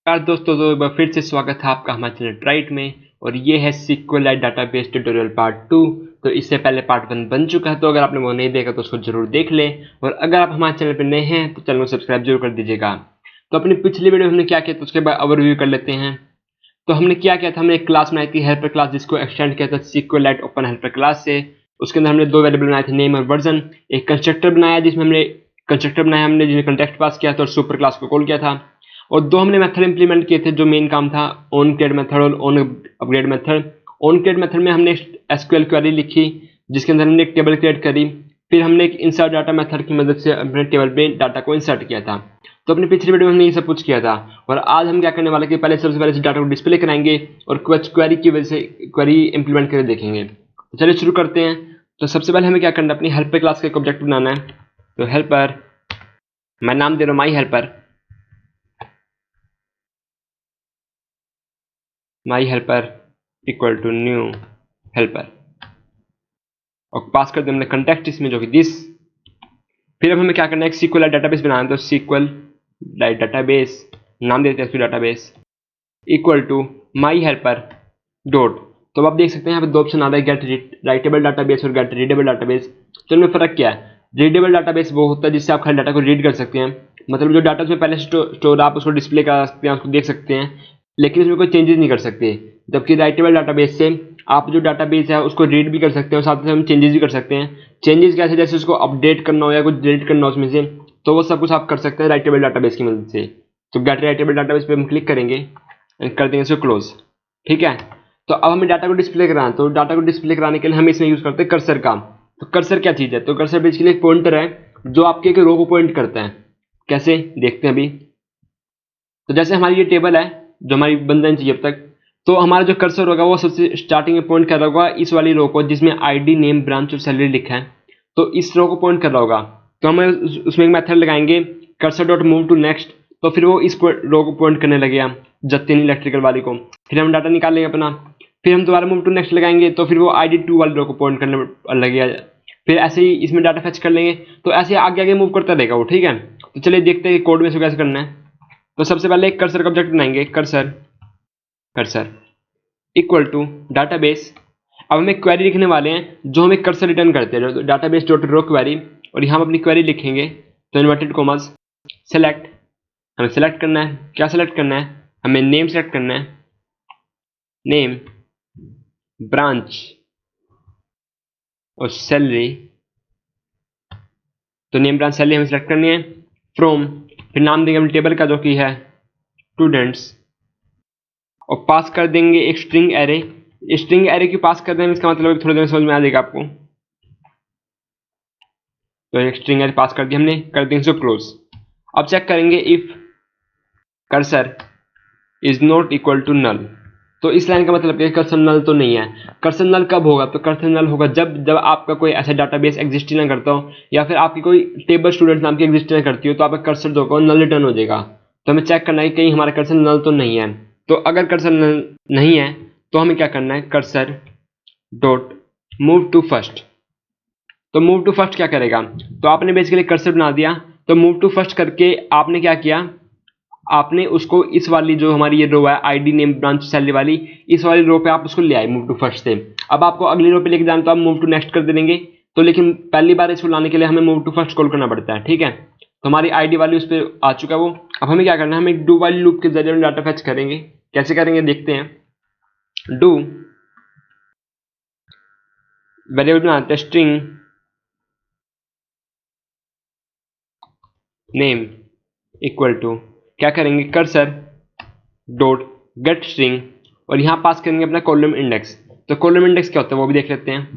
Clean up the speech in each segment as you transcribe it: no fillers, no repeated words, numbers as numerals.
नमस्कार दोस्तों, तो एक बार फिर से स्वागत है आपका हमारे चैनल ट्राइट में। और ये है SQLite डाटाबेस ट्यूटोरियल पार्ट 2। तो इससे पहले पार्ट 1 बन चुका है, तो अगर आपने वो नहीं देखा तो उसको जरूर देख लें। और अगर आप हमारे चैनल पर नए हैं तो चैनल को सब्सक्राइब जरूर कर दीजिएगा। तो अपनी पिछली वीडियो में हमने क्या किया, तो उसके बाद ओवरव्यू कर लेते हैं। तो हमने क्या किया था, हमने एक क्लास बनाई थी हेल्पर क्लास, जिसको एक्सटेंड किया था SQLite ओपन हेल्पर क्लास से। उसके अंदर हमने दो वेरिएबल बनाए थे, नेम और वर्जन। एक कंस्ट्रक्टर बनाया जिसमें कंटेक्स्ट पास किया था और सुपर क्लास को कॉल किया था। और दो हमने मेथड इंप्लीमेंट किए थे, जो मेन काम था ऑन क्रिएट मेथड और on upgrade method. On create method में हमने एसक्यूएल क्वेरी लिखी, जिसके अंदर हमने एक टेबल क्रिएट करी। फिर हमने एक इंसर्ट डाटा मेथड की मदद से अपने टेबल में डाटा को इंसर्ट किया था। तो अपनी पिछली वीडियो में हमने ये सब कुछ किया था। और आज हम क्या करने वाले कि पहले सबसे पहले डाटा को डिस्प्ले कराएंगे और कुछ क्वेरी की वजह से क्वेरी इंप्लीमेंट करके देखेंगे। तो चलिए शुरू करते हैं। तो सबसे पहले हमें क्या करना है, अपनी हेल्पर क्लास का एक ऑब्जेक्ट बनाना है। तो हेल्पर, मैं नाम दे रहा हूँ my helper equal to new helper, और पास कर दें हमने कंटेक्ट इसमें, जो कि दिस। फिर अब हमें क्या करना है, एक SQLite डाटाबेस बनाना है। तो SQLite डाटाबेस, नाम देते हैं इसको database, equal to my helper dot. तो आप देख सकते हैं यहाँ पे दो ऑप्शन आ रहा है, गेट राइटेबल डाटाबेस और गेट रीडेबल डाटाबेस। तो इनमें फर्क क्या है? रीडेबल डाटाबेस वो होता है जिससे आप खाली डाटा को रीड कर सकते हैं, मतलब जो डाटा उसमें पहले स्टोर आप उसको डिस्प्ले कर सकते हैं, उसको देख सकते हैं, लेकिन उसमें कोई चेंजेस नहीं कर सकते। जबकि राइटेबल डाटाबेस से आप जो डाटाबेस है उसको रीड भी कर सकते हैं और साथ में हम चेंजेस भी कर सकते हैं। चेंजेस कैसे? जैसे उसको अपडेट करना हो या कुछ डिलीट करना हो उसमें से, तो वो सब कुछ आप कर सकते हैं राइटेबल डाटाबेस की मदद से। तो गेट राइटेबल डाटाबेस पे हम क्लिक करेंगे, कर देंगे इसको क्लोज। ठीक है। तो अब हमें डाटा को डिस्प्ले कराना है। तो डाटा को डिस्प्ले कराने के लिए हम इसमें यूज करते हैं कर्सर का। तो कर्सर क्या चीज है? तो कर्सर बेसिकली एक पॉइंटर है जो आपके एक रो को पॉइंट करता है। कैसे, देखते हैं अभी। तो जैसे हमारी ये टेबल है जो हमारी बन जानी चाहिए अब तक, तो हमारा जो कर्सर होगा वो सबसे स्टार्टिंग में पॉइंट कर रहा होगा इस वाली रो को, जिसमें आईडी, नेम, ब्रांच और सैलरी लिखा है। तो इस रो को पॉइंट कर रहा होगा। तो हम उसमें एक मेथड लगाएंगे, cursor dot move to next. तो फिर वो इस रो को पॉइंट करने लगेगा, जतिन इलेक्ट्रिकल वाली को। फिर हम डाटा निकाल लेंगे अपना। फिर हम दोबारा मूव टू नेक्स्ट लगाएंगे, तो फिर वो ID2 वाली रो को पॉइंट करने लगेगा। फिर ऐसे ही इसमें डाटा फेच कर लेंगे। तो ऐसे आगे आगे मूव करता रहेगा वो। ठीक है। तो चलिए देखते हैं कोड में इसको कैसे करना है। तो सबसे पहले एक कर्सर का ऑब्जेक्ट बनाएंगे, cursor cursor equal to database. अब हम एक क्वेरी लिखने वाले हैं जो हमें कर्सर रिटर्न करते हैं, डाटाबेस डॉट रो क्वेरी। और यहाँ हम अपनी क्वेरी लिखेंगे, तो इन्वर्टेड कॉमर्स सेलेक्ट। हमें सेलेक्ट करना है, क्या सेलेक्ट करना है? हमें नेम सेलेक्ट करना है, नेम, ब्रांच और सैलरी। तो नेम, ब्रांच, सैलरी हमें सेलेक्ट करनी है। फ्रॉम, फिर नाम देंगे हम टेबल का जो कि है स्टूडेंट्स, और पास कर देंगे एक स्ट्रिंग एरे। स्ट्रिंग एरे की पास कर देंगे, इसका मतलब थोड़ी देर में समझ में आ जाएगा आपको। तो एक स्ट्रिंग एरे पास कर दिया हमने, कर देंगे इसको क्लोज। अब चेक करेंगे if cursor is not equal to null. तो इस लाइन का मतलब है कर्सर नल तो नहीं है। कर्सर नल कब होगा? तो कर्सर नल होगा जब जब आपका कोई ऐसा डाटाबेस एग्जिस्ट ही ना करता हो, या फिर आपकी कोई टेबल स्टूडेंट नाम की एग्जिस्ट ना करती हो, तो आपका कर्सर जो होगा नल रिटर्न हो जाएगा। तो हमें चेक करना है कि कहीं हमारा कर्सर नल तो नहीं है। तो अगर कर्सर नल नहीं है तो हमें क्या करना है, cursor dot move to first. तो मूव टू फर्स्ट क्या करेगा? तो आपने बेसिकली कर्सर बना दिया, तो मूव टू फर्स्ट करके आपने क्या किया, आपने उसको इस वाली जो हमारी ये रो है आईडी, नेम, ब्रांच, सैलरी वाली, इस वाली रो पे आप उसको ले आए मूव टू फर्स्ट से। अब आपको अगली रो पे लेके जाना, तो आप मूव टू नेक्स्ट कर देंगे। तो लेकिन पहली बार इसको लाने के लिए हमें मूव टू फर्स्ट कॉल करना पड़ता है। ठीक है। तो हमारी आईडी वाली उस पर आ चुका है वो। अब हमें क्या करना है, हम एक डू वाली लूप के जरिए डाटा फेच करेंगे। कैसे करेंगे देखते हैं। डू वेरिएबल बनाते हैं स्ट्रिंग नेम इक्वल टू, क्या करेंगे, कर्सर डॉट गेट स्ट्रिंग, और यहां पास करेंगे अपना कॉलम इंडेक्स। तो कॉलम इंडेक्स क्या होता है वो भी देख लेते हैं।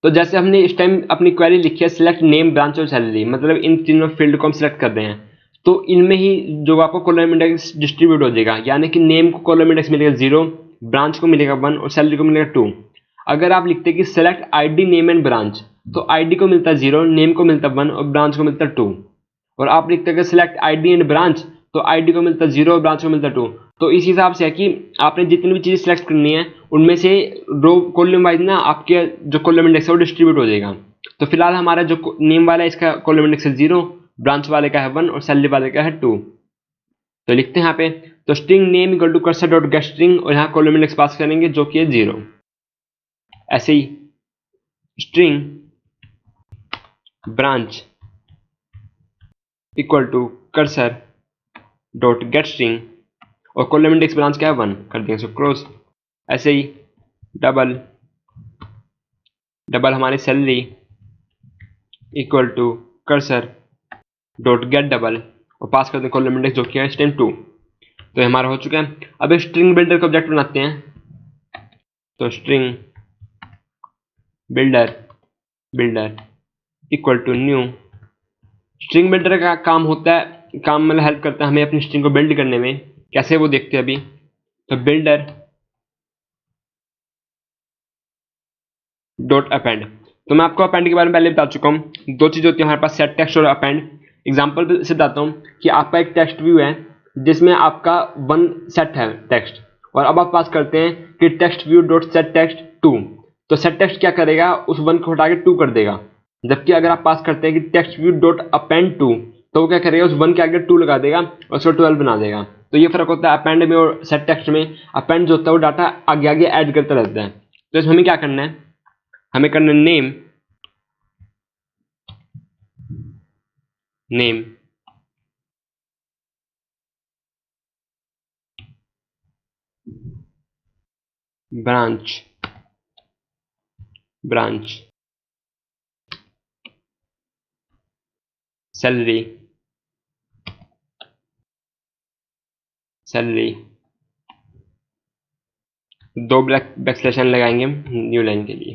तो जैसे हमने इस टाइम अपनी क्वेरी लिखी है सिलेक्ट नेम, ब्रांच और सैलरी, मतलब इन तीनों फील्ड को हम सिलेक्ट कर रहे हैं। तो इनमें ही जो आपको कॉलम इंडेक्स डिस्ट्रीब्यूट हो जाएगा, यानी कि नेम को कॉलम इंडेक्स मिलेगा 0, ब्रांच को मिलेगा 1 और सैलरी को मिलेगा 2। अगर आप लिखते कि select ID, name and branch, तो आईडी को मिलता है 0, नेम को मिलता है 1 और ब्रांच को मिलता है 2। और आप लिखते हैं सिलेक्ट आईडी एंड ब्रांच, तो आईडी को मिलता है 0 और ब्रांच को मिलता है 2। तो इस हिसाब से है कि आपने जितनी भी चीजें सिलेक्ट करनी है उनमें से रो कॉलम वाइज ना आपके जो कॉलम इंडेक्स है वो डिस्ट्रीब्यूट हो जाएगा। तो फिलहाल हमारा जो नेम वाला है इसका कॉलम इंडेक्स है 0, ब्रांच वाले का है 1 और सैलरी वाले का है 2। तो लिखते हैं यहाँ पे, तो string name equal to cursor dot get string और यहाँ कॉलम इंडेक्स पास करेंगे जो कि है 0। ऐसे ही string branch equal to cursor dot get string और कॉलम इंडेक्स ब्रांच क्या है 1 कर देंगे इसको क्रॉस। ऐसे ही डबल हमारी salary equal to cursor dot get double और पास कर दें कॉलम इंडेक्स जो कि है स्ट्रिंग 2। तो हमारा हो चुका है। अब एक स्ट्रिंग बिल्डर का ऑब्जेक्ट बनाते हैं। तो string builder equal to new. String builder का काम होता है, काम मतलब हेल्प करता है हमें अपनी स्ट्रिंग को बिल्ड करने में। कैसे वो देखते हैं अभी। तो बिल्डर डॉट अपेंड। तो मैं आपको अपेंड के बारे में पहले बता चुका हूँ। दो चीज होती है हमारे पास, सेट टेक्स्ट और अपेंड। एग्जाम्पल से बताता हूँ कि आपका एक टेक्स्ट व्यू है जिसमें आपका 1 सेट है टेक्स्ट, और अब आप पास करते हैं कि text view dot set text 2। तो सेट टेक्स्ट क्या करेगा, उस 1 को हटा के 2 कर देगा। जबकि अगर आप पास करते हैं कि टेक्स्ट व्यू डॉट अपेंड 2, तो वो क्या करेगा, उस 1 के आगे 2 लगा देगा और उसको 12 बना देगा। तो ये फर्क होता है अपेंड में और सेट टेक्स्ट में। अपेंड जो होता है वो डाटा आगे आगे ऐड करता रहता है। तो इसमें हमें क्या करना है, हमें करना नेम ब्रांच सैलरी दो बैकस्लैश n लगाएंगे हम न्यू लाइन के लिए।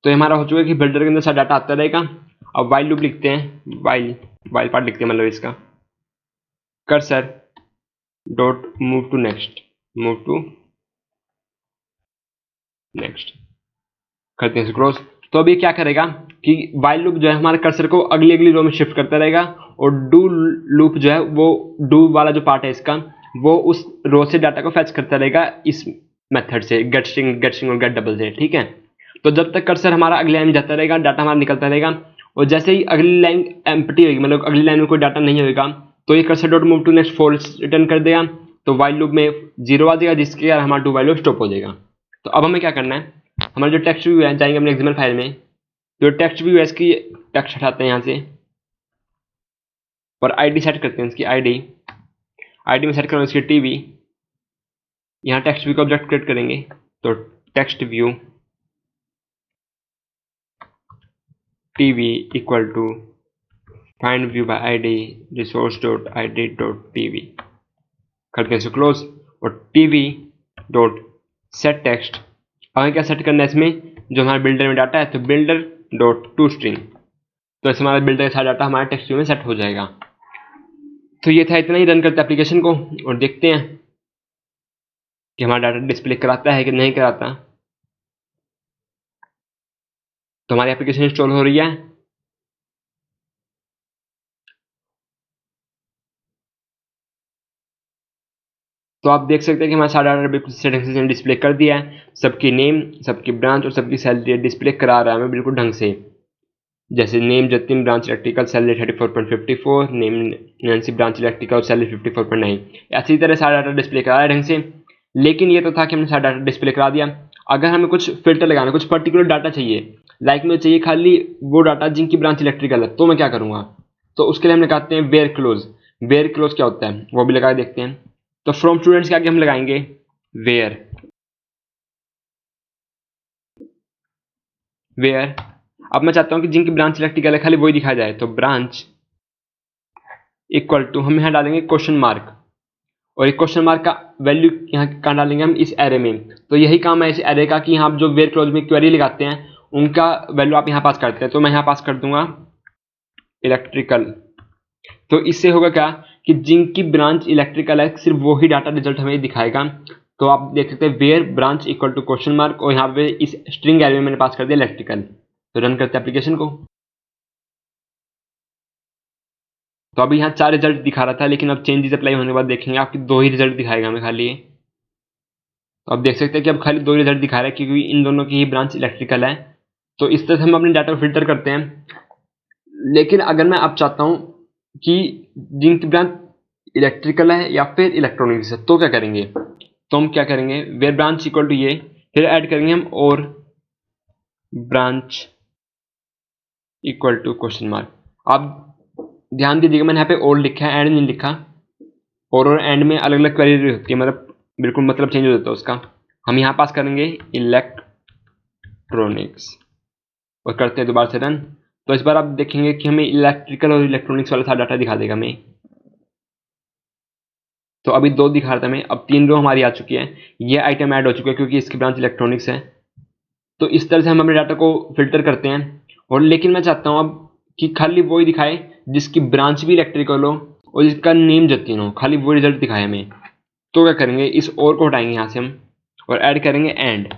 तो हमारा हो चुका है कि बिल्डर के अंदर सारा डाटा आता रहेगा। अब वाइल लूप लिखते हैं, वाइल पार्ट लिखते हैं, मतलब इसका cursor dot move to next करते हैं क्रॉस। तो अभी क्या करेगा कि वाइल लूप जो है हमारे कर्सर को अगली अगली रो में शिफ्ट करता रहेगा, और डू लूप जो है वो डू वाला जो पार्ट है इसका, वो उस रो से डाटा को फेच करता रहेगा इस मेथड से, गेट स्ट्रिंग और गेट डबल से। ठीक है। तो जब तक कर्सर हमारा अगली लाइन में जाता रहेगा, डाटा हमारा निकलता रहेगा, और जैसे ही अगली लाइन एम्प्टी होगी, मतलब अगली लाइन में कोई डाटा नहीं होगा, तो ये cursor dot move to next false return कर देगा। तो वाइल लूप में 0 आ जाएगा, जिसके कारण हमारा डू वाइल लूप स्टॉप हो जाएगा। तो अब हमें क्या करना है, हमारा जो टेक्स्ट व्यू है, जाएंगे अपने एक्सएमएल फाइल में, जो टेक्स्ट व्यू है इसकी टेक्स्ट हटाते हैं यहाँ से, और आईडी सेट करते हैं इसकी, आईडी में सेट करो इसकी टीवी। यहाँ टेक्स्ट व्यू का ऑब्जेक्ट क्रिएट करेंगे। तो text view TV equal to find view by ID resource dot ID dot TV करके इसको क्लोज, और टीवी डॉट सेट टेक्स्ट। हमें क्या सेट करना है इसमें, जो हमारे बिल्डर में डाटा है, तो बिल्डर डॉट टू स्ट्रिंग। तो इसमें हमारा बिल्डर का सारा डाटा हमारे टेक्स्ट व्यू में सेट हो जाएगा। तो ये था, इतना ही। रन करते हैं एप्लीकेशन को और देखते हैं कि हमारा डाटा डिस्प्ले कराता है कि नहीं कराता। तो हमारी एप्लीकेशन इंस्टॉल हो रही है। तो आप देख सकते हैं कि हमारा सारा डाटा बिल्कुल सेटिंग से डिस्प्ले कर दिया है। सबकी नेम, सबकी ब्रांच और सबकी सैलरी डिस्प्ले करा रहा है हमें बिल्कुल ढंग से। जैसे name Jatin, branch electrical, salary 34.54, name Nancy, branch electrical और सैलरी 54.9। ऐसी तरह सारा डाटा डिस्प्ले करा है ढंग से। लेकिन ये तो था कि हमने सारा डाटा डिस्प्ले करा दिया। अगर हमें कुछ फिल्टर लगाना, कुछ पर्टिकुलर डाटा चाहिए, लाइक में चाहिए खाली वो डाटा जिनकी ब्रांच इलेक्ट्रिकल है, तो मैं क्या करूँगा। तो उसके लिए हम लगाते हैं वेयर क्लोज। वेयर क्लोज क्या होता है वो भी लगा देखते हैं। तो फ्रॉम स्टूडेंट्स के आगे हम लगाएंगे वेयर। अब मैं चाहता हूं कि जिनकी ब्रांच इलेक्ट्रिकल है खाली वही दिखाया जाए। तो ब्रांच इक्वल टू हम यहां डालेंगे क्वेश्चन मार्क, और एक क्वेश्चन मार्क का वैल्यू यहाँ कहाँ डालेंगे हम, इस एरे में। तो यही काम है इस एरे का कि यहाँ जो वेयर क्लोज में क्वेरी लगाते हैं उनका वैल्यू आप यहाँ पास करते हैं। तो मैं यहाँ पास कर दूंगा इलेक्ट्रिकल। तो इससे होगा क्या कि जिनकी ब्रांच इलेक्ट्रिकल है सिर्फ वो ही डाटा रिजल्ट हमें दिखाएगा। तो आप देख सकते हैं where branch equal to question mark, और यहाँ पे इस स्ट्रिंग एरे में मैंने पास कर दिया इलेक्ट्रिकल। तो रन करते हैं एप्लीकेशन को। तो अभी यहाँ 4 रिजल्ट दिखा रहा था, लेकिन अब चेंजेस अप्लाई होने के बाद देखेंगे आपकी 2 ही रिजल्ट दिखाएगा हमें खाली। तो अब देख सकते हैं कि अब खाली 2 ही रिजल्ट दिखा रहा है, क्योंकि इन दोनों की ही ब्रांच इलेक्ट्रिकल है। तो इस तरह से हम अपने डाटा को फिल्टर करते हैं। लेकिन अगर मैं अब चाहता हूँ कि जिनकी ब्रांच इलेक्ट्रिकल है या फिर इलेक्ट्रॉनिक्स है, तो क्या करेंगे, तो हम क्या करेंगे, वेयर ब्रांच इक्वल टू ये, फिर ऐड करेंगे हम और branch equal to question mark. आप ध्यान दीजिएगा मैंने यहाँ पे और लिखा है, एंड नहीं लिखा। और एंड में अलग अलग क्वेरी होती है, मतलब बिल्कुल मतलब चेंज हो जाता है उसका। हम यहाँ पास करेंगे इलेक्ट्रॉनिक्स और करते हैं दोबारा से रन। तो इस बार आप देखेंगे कि हमें इलेक्ट्रिकल और इलेक्ट्रॉनिक्स वाला सारा डाटा दिखा देगा हमें। तो अभी 2 दिखा रहा था मैं, अब 3 रो हमारी आ चुकी है। ये आइटम ऐड हो चुका है क्योंकि इसकी ब्रांच इलेक्ट्रॉनिक्स है। तो इस तरह से हम अपने डाटा को फिल्टर करते हैं। और लेकिन मैं चाहता हूँ अब कि खाली वो ही दिखाए जिसकी ब्रांच भी इलेक्ट्रिकल हो और जिसका नेम जतीन हो, खाली वो रिजल्ट दिखाए हमें। तो क्या करेंगे, इस और को हटाएंगे यहाँ से हम और ऐड करेंगे एंड।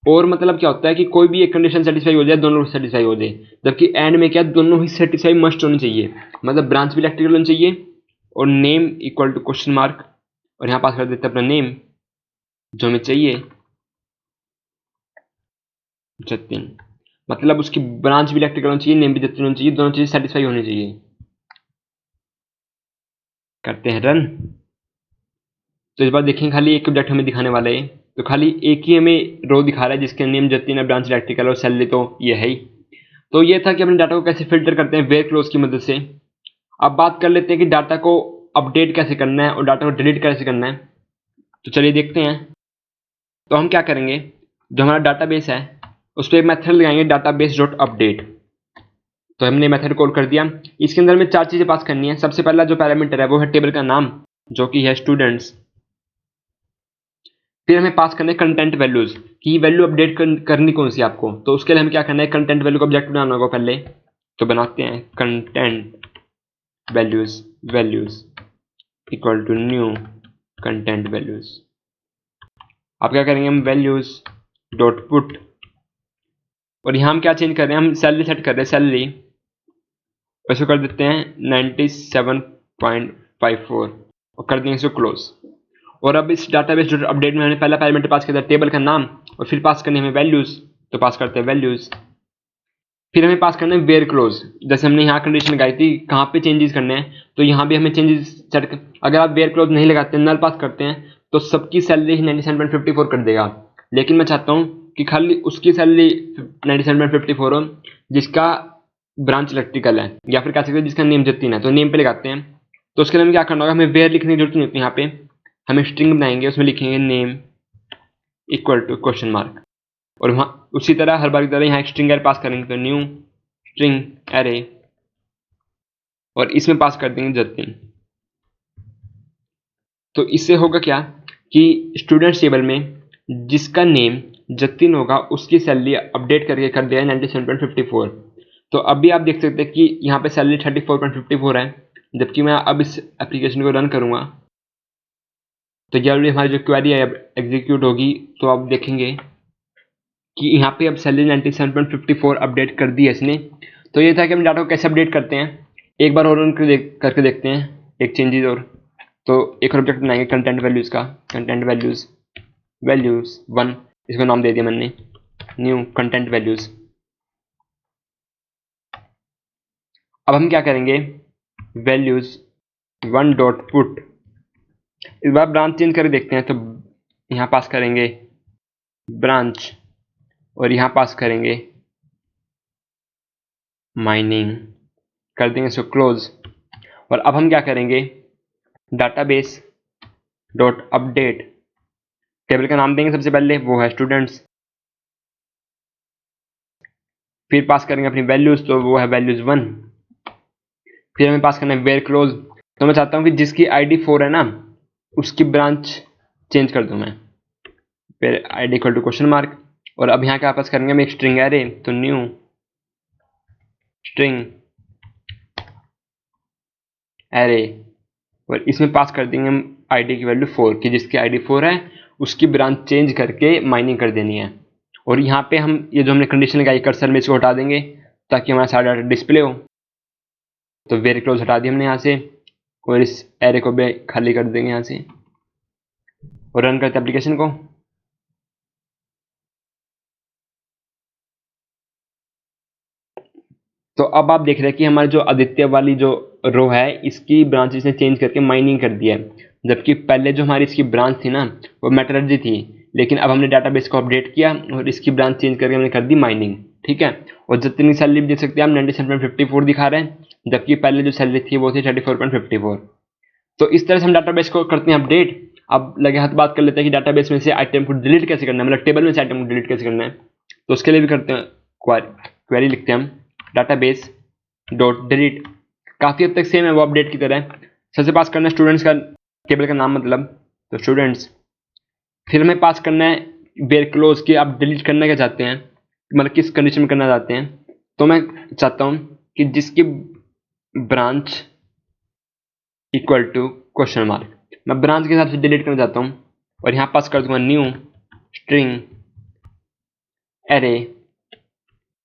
और मतलब क्या होता है कि कोई भी एक कंडीशन सेटिस्फाई हो जाए, दोनों सेटिस्फाई हो जाए। जबकि एंड में क्या, दोनों ही सेटिस्फाई मस्ट होनी चाहिए, मतलब ब्रांच भी इलेक्ट्रिकल होनी चाहिए और name equal to question mark. और यहाँ पास कर देते हैं अपना नेम जो हमें चाहिए, जतिन। मतलब उसकी ब्रांच भी इलेक्ट्रिकल होनी चाहिए, नेम भी जतिन होनी चाहिए, दोनों चीजें सेटिस्फाई होनी चाहिए। करते हैं रन। तो इस बार देखें खाली एक ऑब्जेक्ट हमें दिखाने वाला है, तो खाली एक ही हमें रो दिखा रहा है जिसके नेम जतिन है, ब्रांच इलेक्ट्रिकल और सैलरी तो ये है ही। तो ये था कि अपने डाटा को कैसे फिल्टर करते हैं वेयर क्लोज की मदद से। अब बात कर लेते हैं कि डाटा को अपडेट कैसे करना है और डाटा को डिलीट कैसे करना है। तो चलिए देखते हैं। तो हम क्या करेंगे, जो हमारा डाटाबेस है उस पर एक मेथड लगाएंगे डाटाबेस डॉट अपडेट। तो हमने मेथड कॉल कर दिया। इसके अंदर में 4 चीजें पास करनी है। सबसे पहला जो पैरामीटर है वो है टेबल का नाम जो कि है स्टूडेंट्स। फिर हमें पास करना है कंटेंट वैल्यूज की वैल्यू अपडेट करनी कौन सी आपको। तो उसके लिए हमें क्या करना है, कंटेंट वैल्यू का ऑब्जेक्ट बनाना होगा पहले। तो बनाते हैं content values values equal to new content values. अब क्या करेंगे हम, वैल्यूज डॉट पुट। और यहाँ हम क्या चेंज कर रहे हैं, हम सैलरी सेट कर रहे हैं, सैलरी इसको कर देते हैं 97.54 और कर देंगे इसको क्लोज। और अब इस डाटाबेस डॉट अपडेट में हमने पहला पैरामीटर पास किया था टेबल का नाम, और फिर पास करने हमें वैल्यूज। तो पास करते हैं वैल्यूज। फिर हमें पास करना है वेयर क्लोज। जैसे हमने यहाँ कंडीशन लगाई थी कहाँ पे चेंजेस करने हैं, तो यहाँ भी हमें चेंजेस सेट कर, अगर आप वेयर क्लोज नहीं लगाते, नल पास करते हैं, तो सबकी सैलरी ही 97.54 कर देगा। लेकिन मैं चाहता हूँ कि खाली उसकी सैलरी 97.54 हो जिसका ब्रांच इलेक्ट्रिकल है, या फिर कह सकते हैं जिसका नेम जतीन है। तो नेम पे लगाते हैं। तो उसके लिए हमें क्या करना होगा, हमें वेयर लिखने की जरूरत नहीं होती। यहाँ पे हम स्ट्रिंग बनाएंगे, उसमें लिखेंगे name equal to question mark. और वहाँ उसी तरह हर बार की तरह यहाँ एक स्ट्रिंग एरे पास करेंगे, तो न्यू स्ट्रिंग एरे, और इसमें पास कर देंगे जतिन। तो इससे होगा क्या कि स्टूडेंट्स टेबल में जिसका नेम जतिन होगा उसकी सैलरी अपडेट करके कर दिया है 97.54। तो अभी आप देख सकते हैं कि यहाँ पे सैलरी 34.54 है। जबकि मैं अब इस एप्लीकेशन को रन करूँगा तो जल्दी हमारी जो क्वेरी है अब एग्जीक्यूट होगी। तो आप देखेंगे कि यहाँ पे अब सैलरी 97.54 अपडेट कर दी है इसने। तो ये था कि हम डाटा को कैसे अपडेट करते हैं। एक बार और करके देखते हैं एक चेंजेस और। तो एक और ऑब्जेक्ट बनाएंगे कंटेंट वैल्यूज का, कंटेंट वैल्यूज वैल्यूज 1, इसको नाम दे दिया मैंने न्यू कंटेंट वैल्यूज। अब हम क्या करेंगे, वैल्यूज 1 डॉट पुट। इस बार ब्रांच चेंज करके देखते हैं। तो यहाँ पास करेंगे ब्रांच और यहाँ पास करेंगे माइनिंग, कर देंगे इसको क्लोज। और अब हम क्या करेंगे, डाटाबेस डॉट अपडेट, टेबल का नाम देंगे सबसे पहले वो है स्टूडेंट्स। फिर पास करेंगे अपनी वैल्यूज, तो वो है वैल्यूज 1। फिर हमें पास करना है वेयर क्लोज। तो मैं चाहता हूँ कि जिसकी आईडी 4 है ना उसकी ब्रांच चेंज कर दूं मैं, फिर ID equal to question mark. और अब यहाँ क्या पास करेंगे हम, एक स्ट्रिंग एरे, तो न्यू स्ट्रिंग एरे, और इसमें पास कर देंगे हम आईडी की वैल्यू 4 की जिसकी आईडी 4 है उसकी ब्रांच चेंज करके माइनिंग कर देनी है। और यहाँ पे हम ये जो हमने कंडीशन लगाई कर्सर में इसको हटा देंगे ताकि हमारा सारा डाटा डिस्प्ले हो। तो वेरी क्लोज हटा दिया हमने यहाँ से और इस एरे को भी खाली कर देंगे यहाँ से और रन करते एप्लीकेशन को। तो अब आप देख रहे हैं कि हमारी जो आदित्य वाली जो रो है इसकी ब्रांच इसने चेंज करके माइनिंग कर दिया है, जबकि पहले जो हमारी इसकी ब्रांच थी ना वो मेटलर्जी थी, लेकिन अब हमने डाटाबेस को अपडेट किया और इसकी ब्रांच चेंज करके हमने कर दी माइनिंग। ठीक है, और जितनी सैलरी देख सकते हैं हम 97.54 दिखा रहे हैं, जबकि पहले जो सैलरी थी वो थी 34.54। तो इस तरह से हम डाटाबेस को करते हैं अपडेट। अब लगे हाथ बात कर लेते हैं कि डाटाबेस में से आइटम को डिलीट कैसे करना है, मतलब टेबल में से आइटम को डिलीट कैसे करना है। तो उसके लिए भी करते हैं क्वेरी लिखते हैं हम डाटाबेस डॉट डिलीट। काफ़ी हद तक सेम है वो अपडेट की तरह। सबसे पास करना है स्टूडेंट्स का टेबल का नाम, मतलब तो स्टूडेंट्स। फिर हमें पास करना है वेयर क्लोज कि आप डिलीट करना क्या चाहते हैं, मतलब किस कंडीशन में करना चाहते हैं। तो मैं चाहता हूँ कि जिसकी branch equal to question mark, मैं ब्रांच के हिसाब से डिलीट करना चाहता हूँ, और यहाँ पास कर दूंगा न्यू स्ट्रिंग एरे,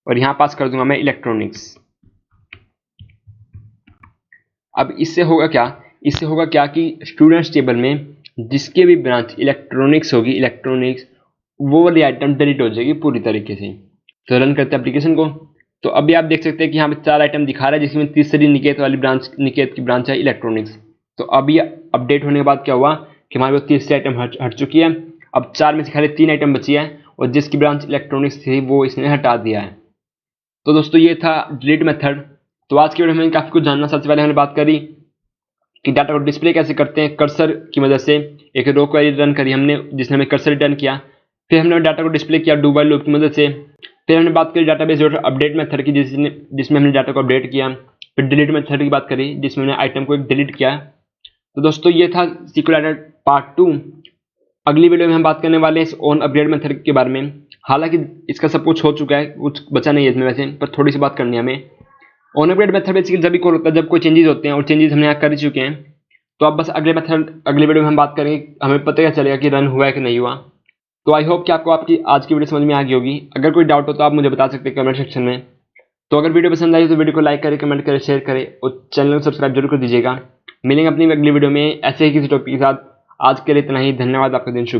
और यहाँ पास कर दूंगा मैं इलेक्ट्रॉनिक्स। अब इससे होगा क्या कि स्टूडेंट्स टेबल में जिसके भी ब्रांच इलेक्ट्रॉनिक्स होगी, इलेक्ट्रॉनिक्स वो वाली आइटम डिलीट हो जाएगी पूरी तरीके से। तो रन करते हैं एप्लीकेशन को। तो अभी आप देख सकते हैं कि यहाँ पे 4 आइटम दिखा रहा है, जिसमें तीसरी निकेत वाली ब्रांच, निकेत की ब्रांच है इलेक्ट्रॉनिक्स। तो अभी अपडेट होने के बाद क्या हुआ कि हमारे पास तीसरी आइटम हट चुकी है। अब 4 में से खाली 3 आइटम बची है, और जिसकी ब्रांच इलेक्ट्रॉनिक्स थी वो इसने हटा दिया है। तो दोस्तों ये था डिलीट मेथड। तो आज की वीडियो में काफ़ी कुछ जानना। सबसे पहले हमने बात करी कि डाटा को डिस्प्ले कैसे करते हैं, कर्सर की मदद से एक रो क्वेरी रन करी हमने जिसने हमें कर्सर रिटर्न किया। फिर हमने डाटा को डिस्प्ले किया डू व्हाइल लूप की मदद से। फिर हमने बात करी डाटाबेस डॉट अपडेट मेथड की, जिसमें हमने डाटा को अपडेट किया। फिर डिलीट मेथड की बात करी जिसमें हमने आइटम को एक डिलीट किया। तो दोस्तों ये था SQL पार्ट 2। अगली वीडियो में हम बात करने वाले हैं इस ऑन अपग्रेड मेथड के बारे में। हालांकि इसका सब कुछ हो चुका है, कुछ बचा नहीं है इसमें वैसे, पर थोड़ी सी बात करनी है हमें। ऑन अपग्रेड मेथड बेसिकली जब भी कॉल होता है जब कोई चेंजेस होते हैं, और चेंजेस हमने यहाँ कर चुके हैं। तो अब बस अगले वीडियो में हम बात करेंगे, हमें पता क्या चलेगा कि रन हुआ है कि नहीं हुआ। तो आई होप कि आपको आपकी आज की वीडियो समझ में आ गई होगी। अगर कोई डाउट हो तो आप मुझे बता सकते हैं कमेंट सेक्शन में। तो अगर वीडियो पसंद आई तो वीडियो को लाइक करें, कमेंट करें, शेयर करें, और चैनल को सब्सक्राइब जरूर कर दीजिएगा। मिलेंगे अपनी अगली वीडियो में ऐसे ही किसी टॉपिक के साथ। आज के लिए इतना ही। धन्यवाद। आपका दिन शुभ हो।